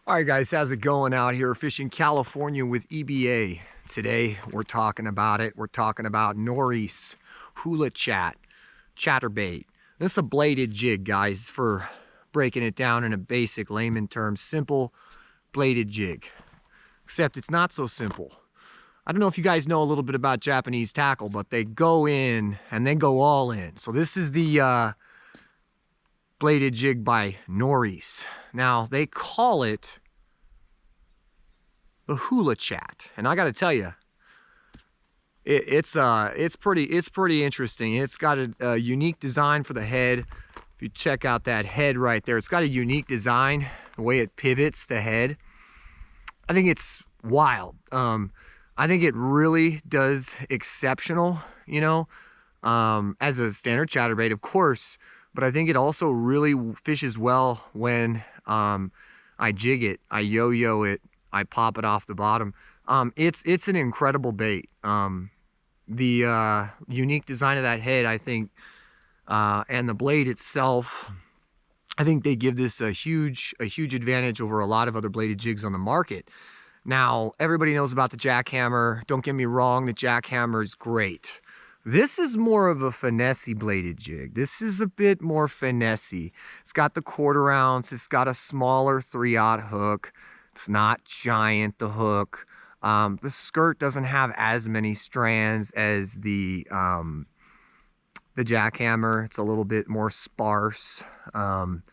All right, guys, how's it going out here fishing California with EBA? Today, we're talking about it. We're talking about Nories Hulachat chatterbait. This is a bladed jig, guys, for breaking it down in a basic layman terms. Simple bladed jig, except it's not so simple. I don't know if you guys know a little bit about Japanese tackle, but they go in and they go all in. So this is the bladed jig by Nories. Now, they call it the Hulachat, and I got to tell you, it's pretty interesting. It's got a unique design for the head. If you check out that head right there, it's got a unique design, the way it pivots the head. I think it's wild. I think it really does exceptional, you know, as a standard chatterbait, of course, but I think it also really fishes well when I jig it, I yo-yo it, I pop it off the bottom. It's an incredible bait. The unique design of that head, I think, and the blade itself, I think they give this a huge advantage over a lot of other bladed jigs on the market. Now, everybody knows about the jackhammer. Don't get me wrong, the jackhammer is great. This is more of a finesse bladed jig. This is a bit more finessey. It's got the 1/4 ounce. It's got a smaller 3/0 hook. It's not giant, the hook. The skirt doesn't have as many strands as the jackhammer. It's a little bit more sparse. You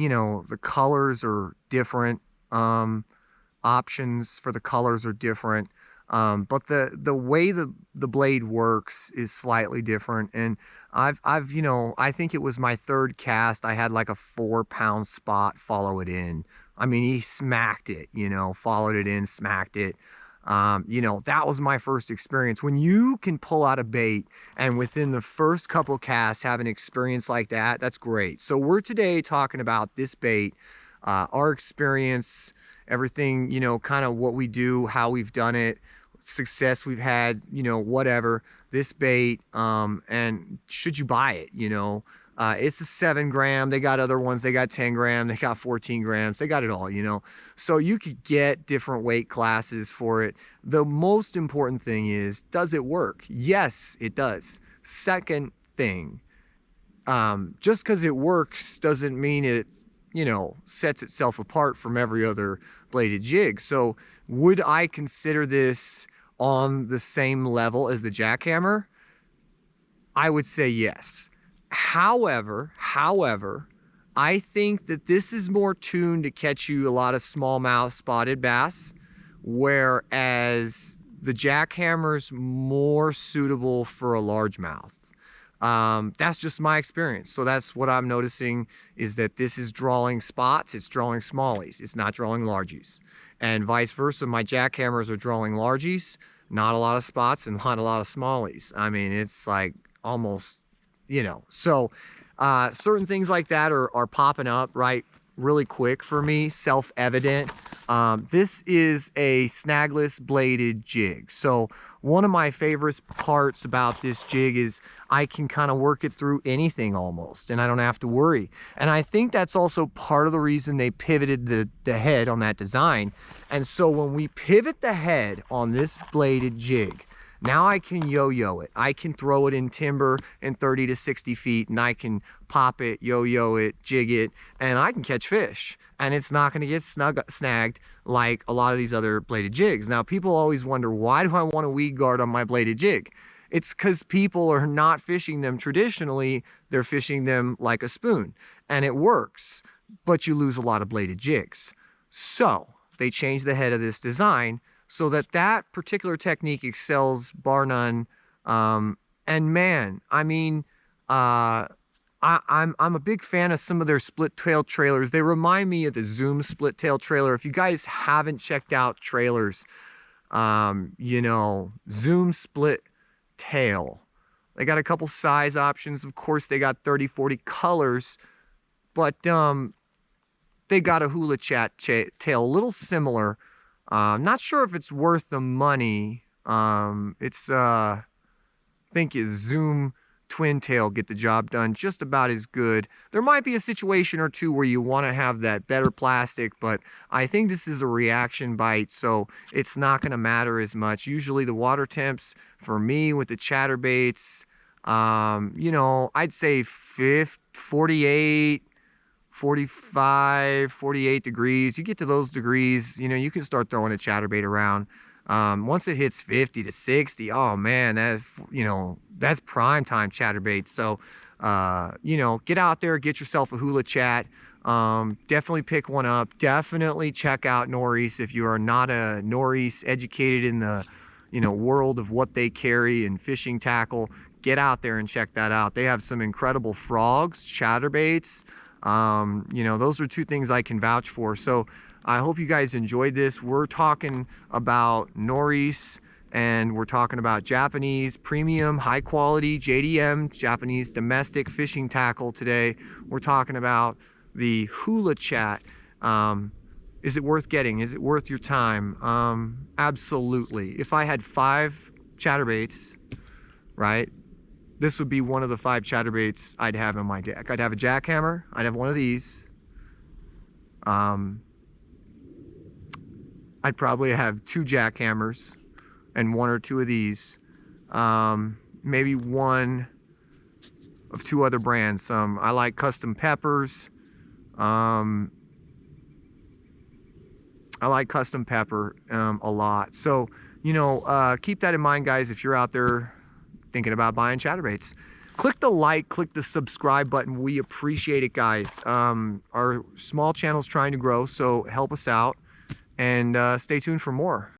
know, the colors are different. Options for the colors are different. But the way the blade works is slightly different. And I've you know, I think it was my 3rd cast. I had like a 4-pound spot follow it in. I mean, he smacked it, you know, followed it in, smacked it. You know, that was my first experience. When you can pull out a bait and within the first couple casts have an experience like that, that's great. So we're today talking about this bait, our experience, everything, you know, kind of what we do, how we've done it, success we've had, you know, whatever, this bait, and should you buy it, you know. It's a 7 gram. They got other ones. They got 10 gram. They got 14 grams. They got it all, you know. So you could get different weight classes for it. The most important thing is, does it work? Yes, it does. Second thing, just because it works doesn't mean it, you know, sets itself apart from every other bladed jig. So would I consider this on the same level as the jackhammer? I would say yes. However, I think that this is more tuned to catch you a lot of smallmouth spotted bass, whereas the jackhammer's more suitable for a largemouth. That's just my experience. So that's what I'm noticing, is that this is drawing spots, it's drawing smallies, it's not drawing largies. And vice versa, my jackhammers are drawing largies, not a lot of spots and not a lot of smallies. I mean, it's like almost, you know. So certain things like that are popping up right really quick for me, self-evident. This is a snagless bladed jig. So one of my favorite parts about this jig is I can kind of work it through anything almost, and I don't have to worry. And I think that's also part of the reason they pivoted the head on that design. And so when we pivot the head on this bladed jig, now I can yo-yo it. I can throw it in timber in 30 to 60 feet, and I can pop it, yo-yo it, jig it, and I can catch fish. And it's not going to get snagged like a lot of these other bladed jigs. Now, people always wonder, why do I want a weed guard on my bladed jig? It's because people are not fishing them traditionally. They're fishing them like a spoon, and it works, but you lose a lot of bladed jigs. So they changed the head of this design so that that particular technique excels bar none. And man, I mean, I'm a big fan of some of their split tail trailers. They remind me of the Zoom split tail trailer. If you guys haven't checked out trailers, you know, Zoom split tail. They got a couple size options. Of course, they got 30, 40 colors, but they got a Hulachat tail, a little similar. Not sure if it's worth the money. I think is Zoom twin tail get the job done just about as good. There might be a situation or two where you want to have that better plastic, but I think this is a reaction bite, so it's not going to matter as much. Usually the water temps for me with the chatterbaits, you know, I'd say 48, 45, 48 degrees. You get to those degrees, you know, you can start throwing a chatterbait around. Once it hits 50 to 60, oh man, that's, you know, that's prime time chatterbait. So, you know, get out there, get yourself a Hulachat. Definitely pick one up. Definitely check out Nories if you are not a Nories educated in the, you know, world of what they carry and fishing tackle. Get out there and check that out. They have some incredible frogs, chatterbaits. You know, those are two things I can vouch for. So I hope you guys enjoyed this. We're talking about Nories, and we're talking about Japanese premium high quality JDM, Japanese domestic fishing tackle today. We're talking about the Hulachat. Is it worth getting? Is it worth your time? Absolutely. If I had 5 chatterbaits, right, this would be one of the 5 chatterbaits I'd have in my deck. I'd have a jackhammer. I'd have one of these. I'd probably have 2 jackhammers and 1 or 2 of these. Maybe one of 2 other brands. I like Custom Peppers. I like Custom Pepper a lot. So, you know, keep that in mind, guys, if you're out there thinking about buying chatterbaits. Click the like, click the subscribe button. We appreciate it, guys. Our small channel's trying to grow, so help us out, and stay tuned for more.